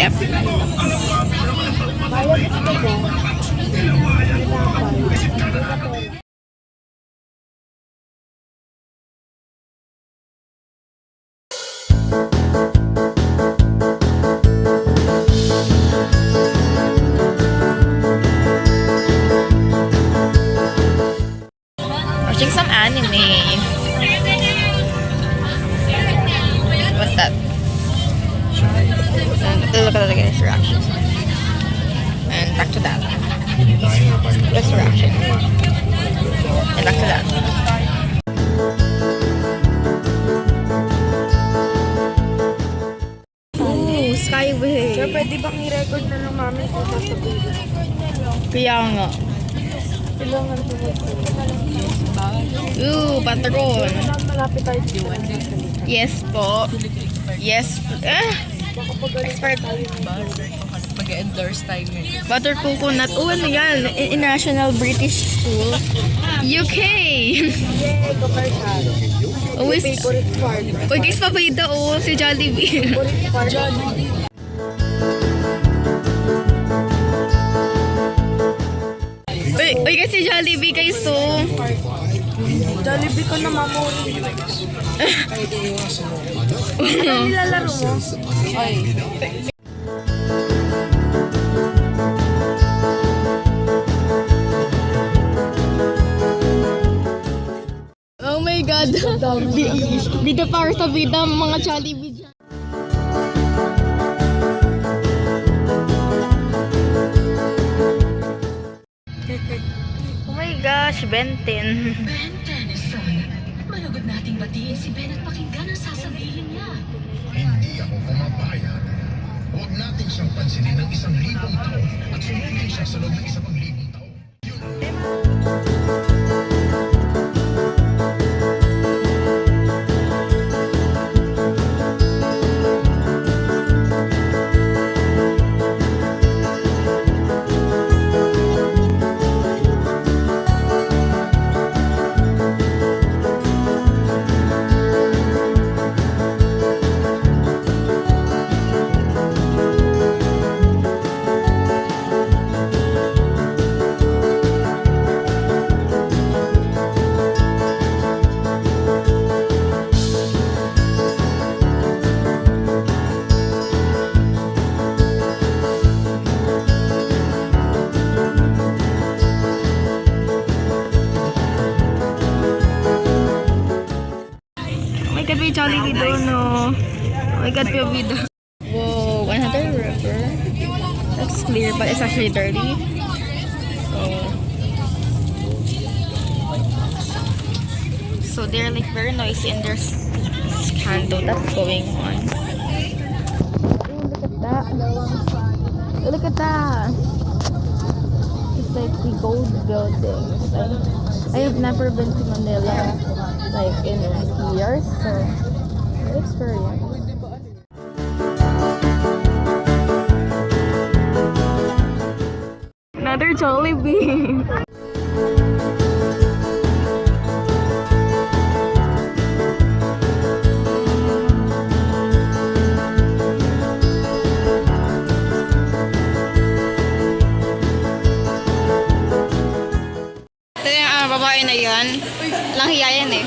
Yep. Watching some anime. What's that? And look at the guy's reaction. And back to that. This reaction. And back to that. Ooh, Skyway. Sir, pwede bang i-record na ng mami kung sasabihin? Kaya nga. Kailangan ko Ooh, patron. malapit tayo dito. Yes po. Yes. Expert. Mag-endorse tayo ngayon. Butter coconut. Oh, ano yan? International British School. UK. Yay, commercial. Always. Favorite part. Uy, guys, pabayda oh. Si Jollibee. Favorite part. Jollibee. Uy, guys, si Jollibee guys, so. Jollibee ko na mamuri. Ano nilalaro mo? Ay. Oh my God. Bida para sa bida, mga Jollibee dyan. Oh my gosh, Benten. Benten, son. Malugod nating batiin si Ben at pakinggan ang sasabihin niya. Hindi ako pumapayag. Huwag natin siyang pansinin ng 1,000 taon at sumugin siya sa loob ng 1,000 taon. May Jollibee doon, no? Oh my God, Pio-Vida. Whoa, another river. Looks clear, but it's actually dirty. So they're like very noisy and there's scandal that's going on. Oh, look at that. It's like the gold buildings. I have never been to Manila like in years, so good experience. Another Jollibee. Ito yung babae na yan. Lang hiya yan eh.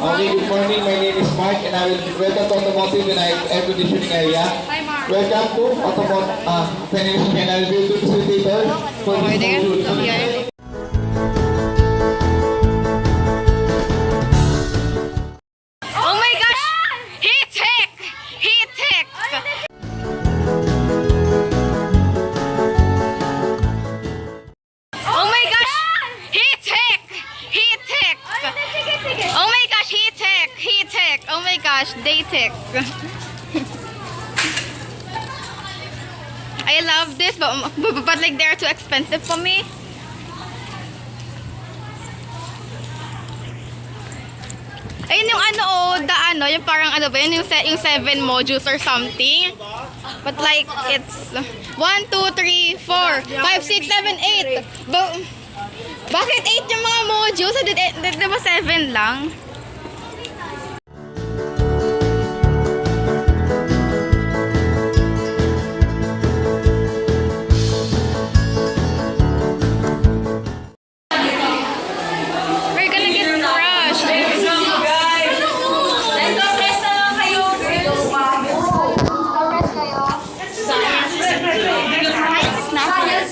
Okay, good morning. My name is Mark and I will welcome to Automotive and Air Conditioning area. Welcome to Automotive Finishing and I will be the facilitator for this module. Oh my gosh! Heat-tick! Heat-tick! Oh my gosh! Heat-tick! Heat-tick! Oh my gosh, heat-tick! Heat-tick! Oh my gosh, day-tick! I love this, but like they're too expensive for me. Ayun yung ano oh, yung parang ano ba yun, yung 7 modules or something. But like, it's 1, 2, 3, 4, 5, 6, 7, 8. Bakit 8 yung mga modules? Di ba 7 lang? We're gonna get crushed.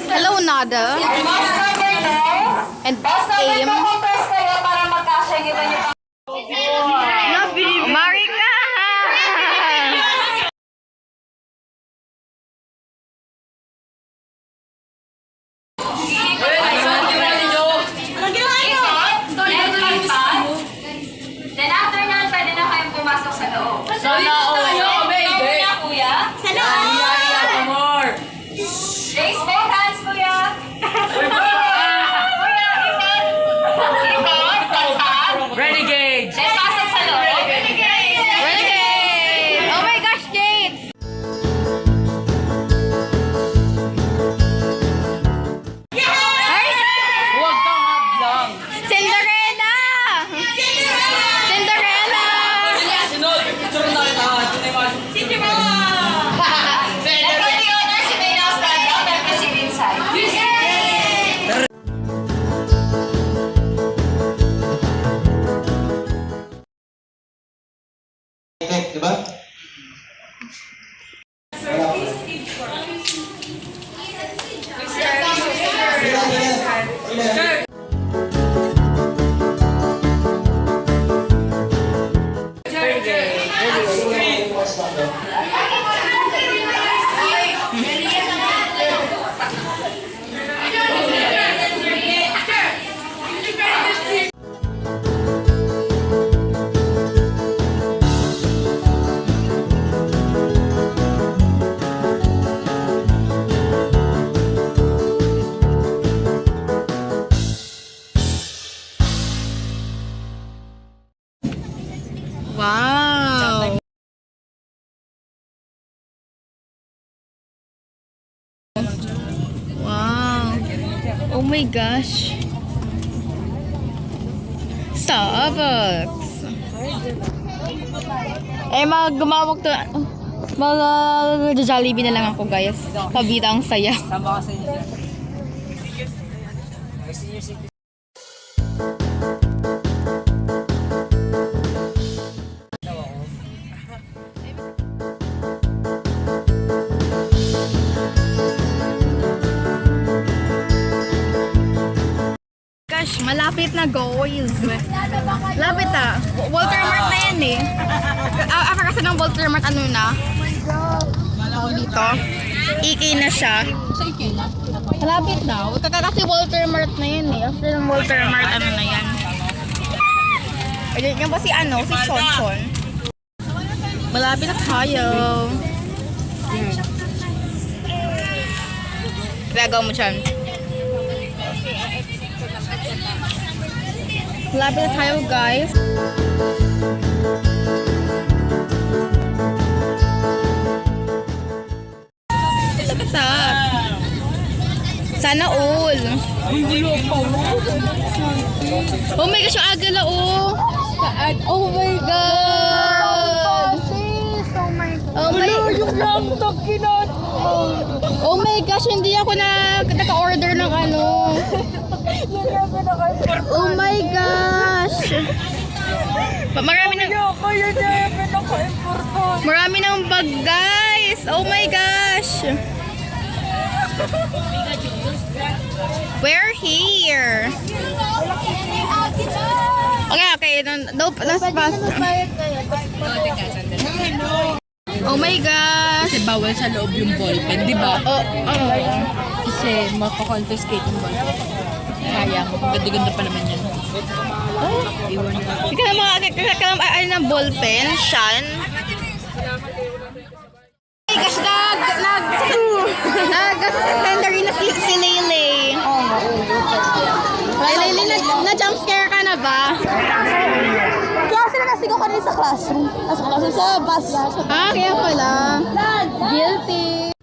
Hello, Nada. And aim. Marika! Then after nun, pwede na kayong pumasok sa loob. Sana all. Kuya? Sa loob! Raise both hands, kuya! Renegade! Then pasok sa loob. Renegade! Oh my gosh, Kate! Huwag kang hadlang! Cinderella! Cinderella! Sinod! Picture na kita! Ito na yung mga... Let the others, you may now stand up and proceed inside. Di ba? Wow! Wow! Oh my gosh! Starbucks! Eh, gumawag to. Jollibee na lang ako, guys. Pabida ang saya. Tama ka sa inyo. Gosh, malapit na guys. Lapit ah. Walter Mart na yan eh. After kasi ng Walter Mart, ano na? Dito. EK na siya. Sa ikin na? Malapit na. Kasi Walter Mart na yan eh. After ng Walter Mart, ano na yan? Ayun, yan ba si si Chonchon? Malapit na tayo. Gagaw mo dyan. Malapit na tayo, guys. Look at that. Sana all. Oh my gosh, yung agala, oh. Oh my God. Oh my yung laptop Oh my gosh, hindi ako naka-order ng ano. Oh my gosh. Marami ng bag, guys. Oh my gosh. We're here. Okay. Let's pass. Oh my gosh. Kasi bawal sa loob yung ballpen, di ba? Oh. Kasi makakonfiscate yung ballpen. Sayang, ganda-ganda pa naman yan. Hindi ka na ay ng ballpen, Shan. Oh my gosh, nag-secondary na si Lele. Lele, na-jump scare ka na ba? Kaya sila nasigaw ka rin sa classroom. Sa bus. Kaya pala. Guilty.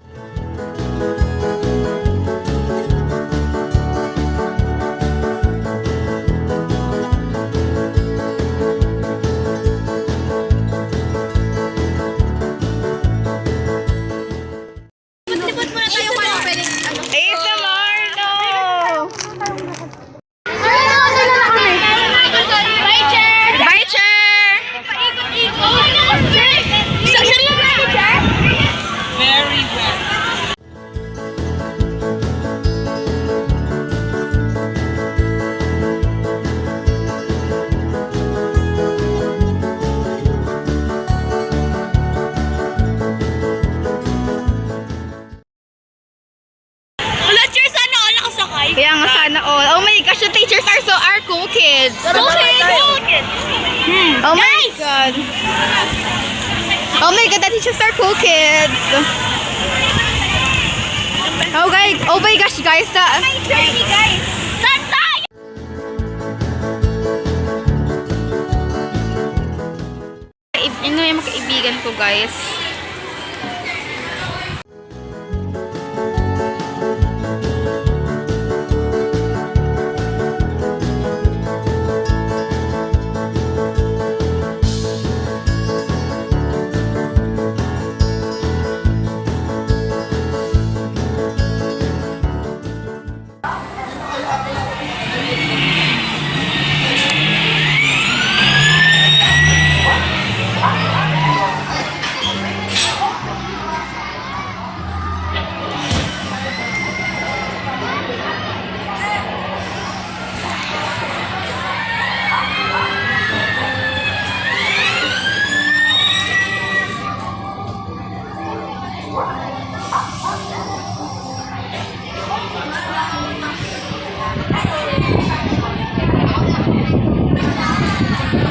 kids. Cool kids! Oh my god. Oh my god, the teachers are cool kids. Oh my gosh, guys. Journey, guys! Santay! Ino yung mga kaibigan ko, guys.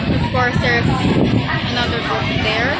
Of course, there's another group there.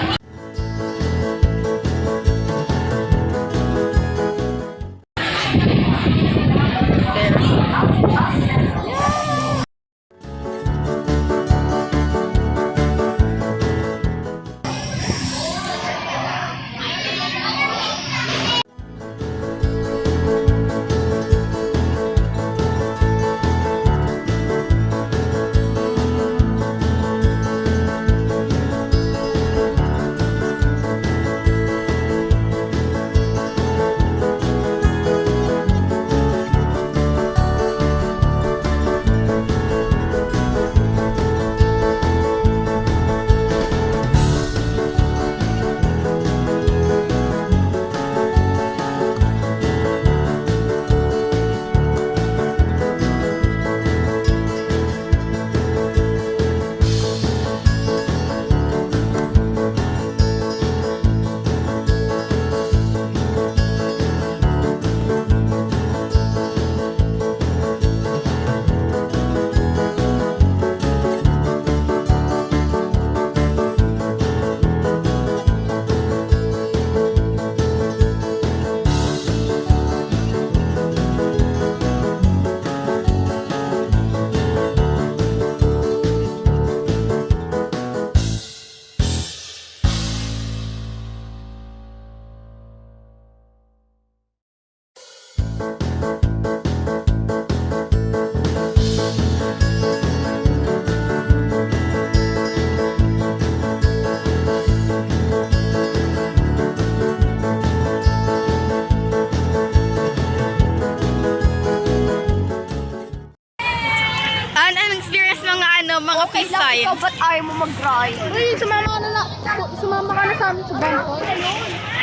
Anong experience mga Pisay? Ikaw ba't ayaw mo mag-drive? Uy, sumama ka na sa amin sa bump car.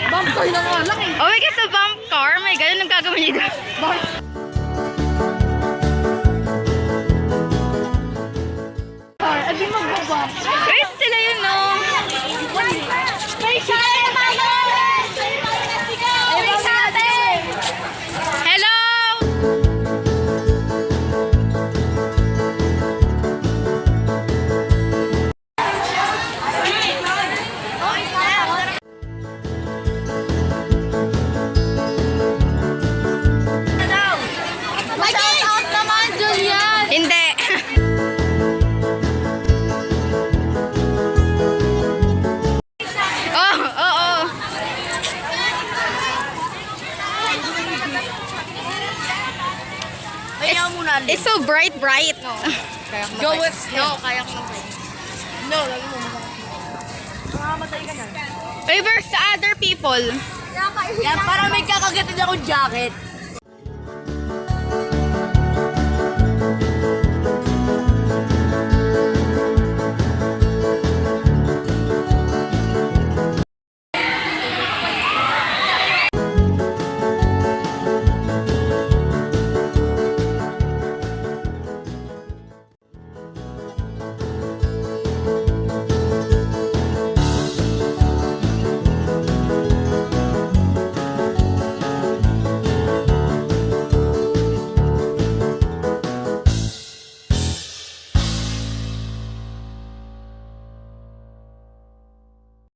Bump car na nga lang eh. Oh my God, sa bump car? Oh my God, anong gagawin niyo doon? Adi mag-bump. Uy, sila yun, no? May shot! May shot! Hello! Mag-out naman, Julian! Hindi. Oo. Kaya muna. It's so bright. Go with no, kaya ko na. No, lagi mo. Mamamatay ka na. Uy, versus sa other people. Yan, parang may kakagatin akong jacket.